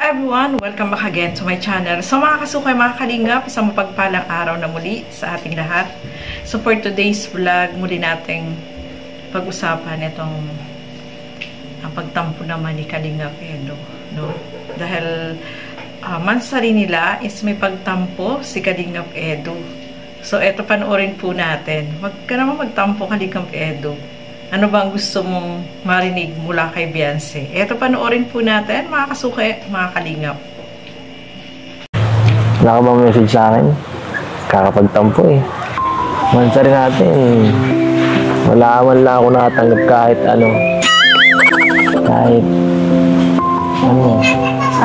Everyone, welcome back again to my channel. So mga kasukay, mga kalingap, isang mapagpalang araw na muli sa ating lahat. So for today's vlog, muli nating pag-usapan itong pagtampo naman ni Kalingap Edo, no? Dahil mansari nila is may pagtampo si Kalingap Edo. So eto, panoorin po natin. Wag ka naman magtampo, Kalingap Edo. Ano bang gusto mong marinig mula kay Beyonce? Eto, panoorin po natin, mga kasuke, mga kalingap. Wala ka bang message sa akin? Kakapagtampo eh. Mansa rin natin. Wala man lang ako nakatanggap kahit ano. Kahit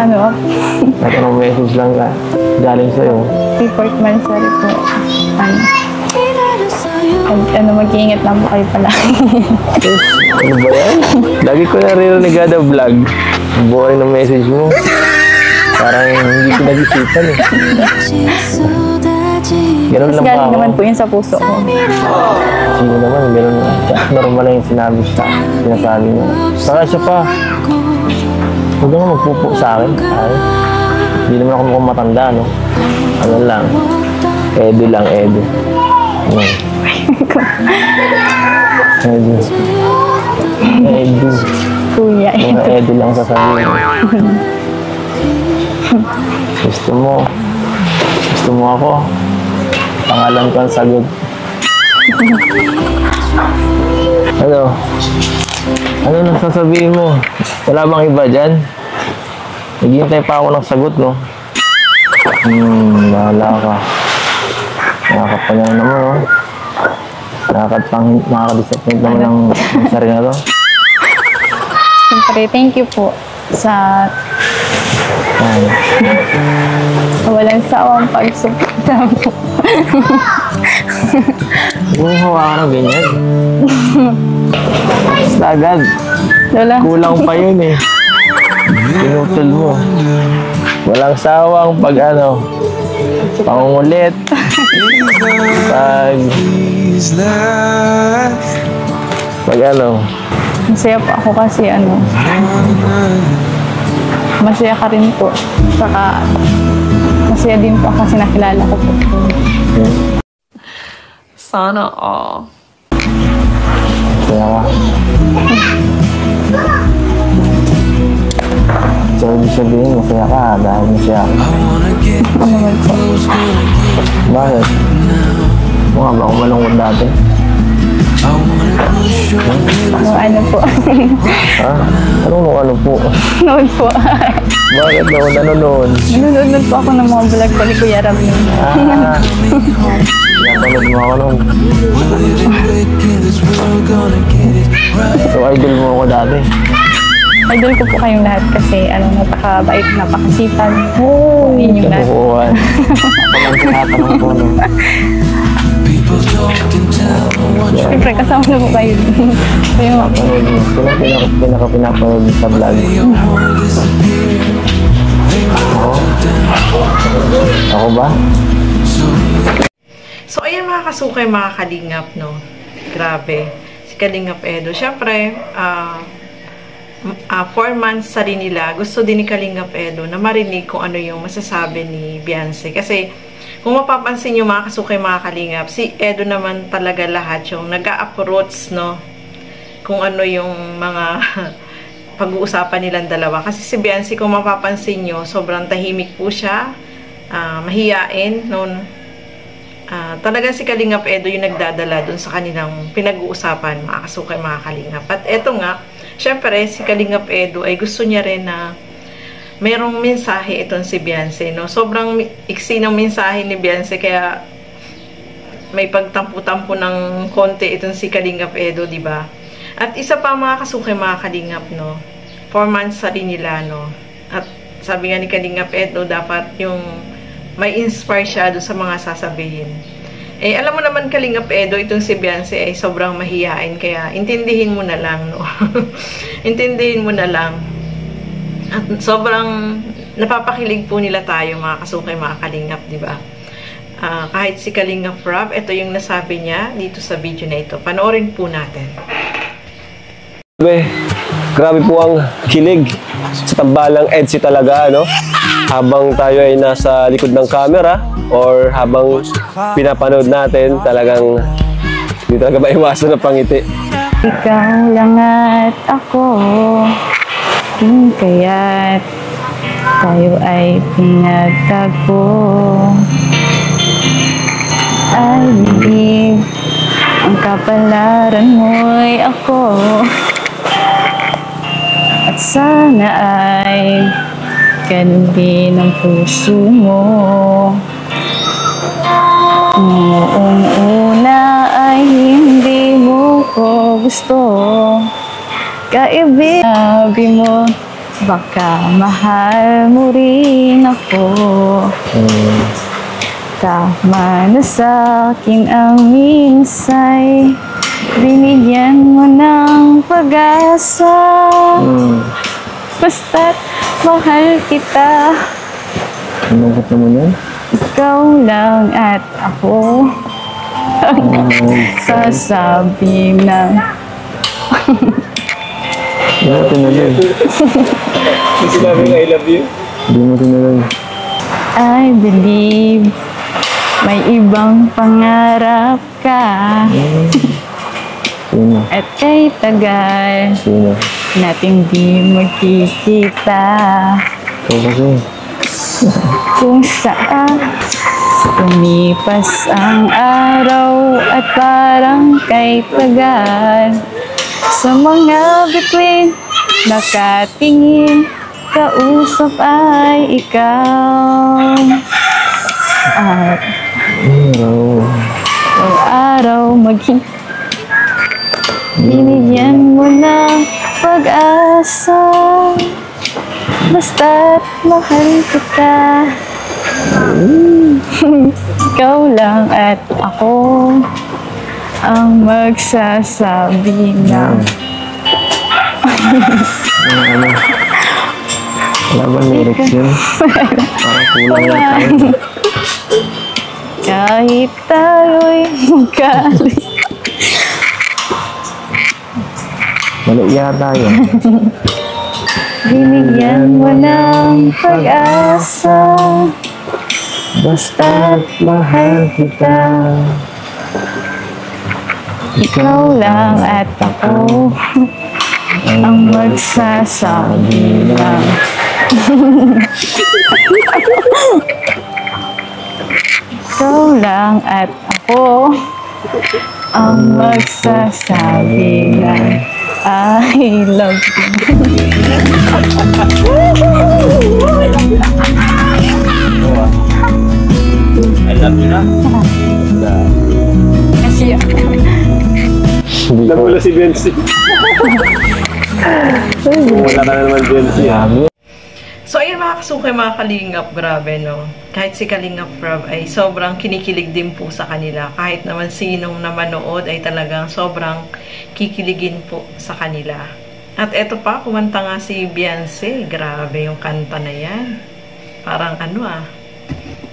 ano? Kahit anong message lang ka. Galing sa'yo. Report man sa po. Mag-iingat lang po kayo palagi. Yes, ano ba yan? Lagi ko naririnig kada vlog. Boring ng message mo. Parang hindi ko nag-isipan eh. Ganun lang ba ako? Naman po yun sa puso ko. Sige naman, ganun lang. Normal lang yung sinasabi mo. Saka siya pa, huwag naman magpupo sa akin. Ay, hindi naman ako mukhang matanda, no? Ano lang, Edo lang, Edo. Edo. Edo. Kuya, Edo. Edo lang sasabihin. Gusto mo ako. Pangalan ko ang sagot. Ano nang sasabihin mo? Wala bang iba dyan? Naghihintay pa ako ng sagot, no? Bahala ka. Nakakapanya naman, no? Nakaka-disappoint naman ang sarili na to. siyempre, thank you po sa walang sawang pagsuporta po. Huwag mong hawakan ng ganyan. Basta agad. Kulang pa yun eh. Pinutol mo. Walang sawang pangungulit. Masaya po ako kasi masaya ka rin po. Saka masaya din po kasi nakilala ko po. Sana all. Masaya ka. So, ibig sabihin, masaya ka dahil masaya ka. Ano naman po? Bakit? Mukha ba akong malungkot dati? Ano po? Ha? Ano po? Noon po. Bakit noon? Ano noon? Nanonood po ako ng mga vlog ko ni Kuya Ramil. Napanood mo ako noon. So, idol mo ako dati. Idol ko po kayong lahat kasi napakabait, napakasipan. Inyong lahat. Nabukuhan. Walang tinatanong ko, no? Siyempre, kasama na po kayo. Napanood mo. Pinaka-pinapanood sa vlog. Ako ba? So, ayan mga kasukay, mga kalingap, no? Grabe. Si Kalingap Edo. Siyempre, 4 months sa rin nila. Gusto din ni Kalingap Edo na marinig kung ano yung masasabi ni Beyonce. Kasi, kung mapapansin nyo mga kasukay, mga kalingap, si Edo naman talaga lahat yung nag-a-approach, no? Kung ano yung mga pag-uusapan nilang dalawa. Kasi si Beyonce, kung mapapansin nyo, sobrang tahimik po siya. Mahiyain, no? Talagang si Kalingap Edo yung nagdadala dun sa kanilang pinag-uusapan, mga kasukay, mga kalingap. At eto nga, syempre, si Kalingap Edo ay gusto niya rin na merong mensahe itong si Beyonce, no? Sobrang iksi ng mensahe ni Beyonce, kaya may pagtampo-tampo ng konti itong si Kalingap Edo, di ba? At isa pa mga kasukay, mga kalingap, no? 4 months sa rin nila, no? At sabi nga ni Kalingap Edo, dapat yung may inspire siya doon sa mga sasabihin. Eh, alam mo naman, Kalingap Edo, itong si Beyonce ay sobrang mahihain, kaya intindihin mo na lang, no? Intindihin mo na lang. At sobrang napapakilig po nila tayo, mga kasukay, mga kalingap, di ba? Kahit si Kalingap Rob, ito yung nasabi niya dito sa video na ito. Panoorin po natin. Grabe po ang kilig sa tambalang EDSI talaga, ano? Habang tayo ay nasa likod ng camera or habang pinapanood natin, talagang hindi talaga maiwasan ng pangiti. Ikaw lang at ako, kung kaya't tayo ay pinagtagpo. I believe ang kapalaran mo'y ako, at sana ay ganun din ang puso mo. Noong una ay hindi mo ko gusto, kaibig sabi mo, baka mahal mo rin ako. Tama na sa'kin ang minsay, binigyan mo ng pag-asa. Basta't mahal kita, Ano ka naman yan? ikaw lang at ako ang sasabi ng Hindi mo tinuloy. Sinabi ng I love you. Hindi mo tinuloy. I believe may ibang pangarap ka. Sino? At kay tagal Sino? nating di magkikita. Ikaw kasi. Kung saan lumipas ang araw at parang kay tagal, sa mga bituin nakatingin, kausap ay ikaw. At araw maging binigyan mo ng pag-asa, basta't mahal kita. Ikaw lang at ako ang magsasabi na Wala ba lyrics yun? Parang kulang na tayo. kahit tayo'y magkalit. Mali yata yun. Binigyan mo ng pag-asa, basta't mahal kita. Ikaw lang at ako ang magsasabi lang. Ikaw lang at ako ang magsasabi ng I love you. I love you na. Kasi Hindi ko. Nagmula si Bensi. Wala ka na naman Bensi. So, ayun mga kasukay, mga kalingap, grabe, no? Kahit si Kalingap Rob ay sobrang kinikilig din po sa kanila. Kahit naman sinong na manood ay talagang sobrang kikiligin po sa kanila. At eto pa, kumanta nga si Beyonce. Grabe yung kanta na yan. Parang ano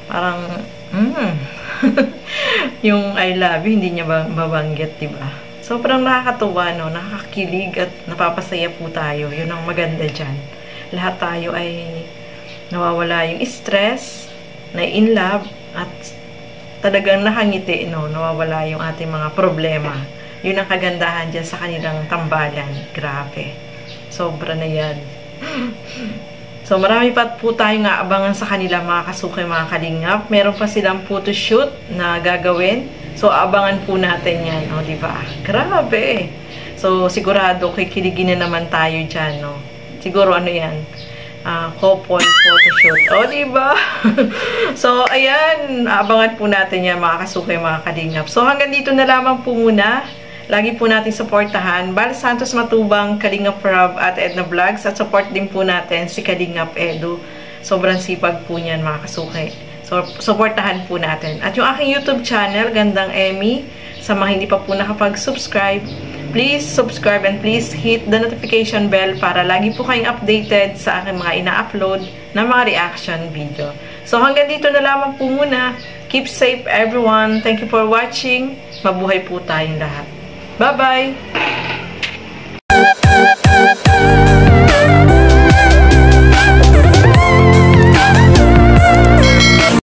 parang, yung I love you, hindi niya babanggit, diba? Sobrang nakakatuwa, no? Nakakakilig at napapasaya po tayo. Yun ang maganda dyan. Lahat tayo ay nawawala yung stress, na in love, at talagang nakangiti, no? Nawawala yung ating mga problema. Yun ang kagandahan dyan sa kanilang tambalan. Grabe. Sobra na yan. So, marami pa po tayong aabangan sa kanila, mga kasukay, mga kalingap. Meron pa silang photoshoot na gagawin. So, aabangan po natin yan, no? Diba? Grabe. So, sigurado kikiligin na naman tayo dyan, no? Siguro ano yan, couple photoshoot. O, diba? So, ayan, abangan po natin yan, mga kasukay, mga kalingap. So, hanggang dito na lamang po muna. Lagi po natin supportahan Bal Santos Matubang, Kalingap Rob at Edna Vlogs. At support din po natin si Kalingap Edu. Sobrang sipag po niyan, mga kasukay. So, supportahan po natin. At yung aking YouTube channel, Gandang Emmy, sa mga hindi pa po nakapag-subscribe, please subscribe and please hit the notification bell para lagi po kayong updated sa aking mga ina-upload na mga reaction video. So hanggang dito na lamang po muna. Keep safe everyone. Thank you for watching. Mabuhay po tayong lahat. Bye-bye!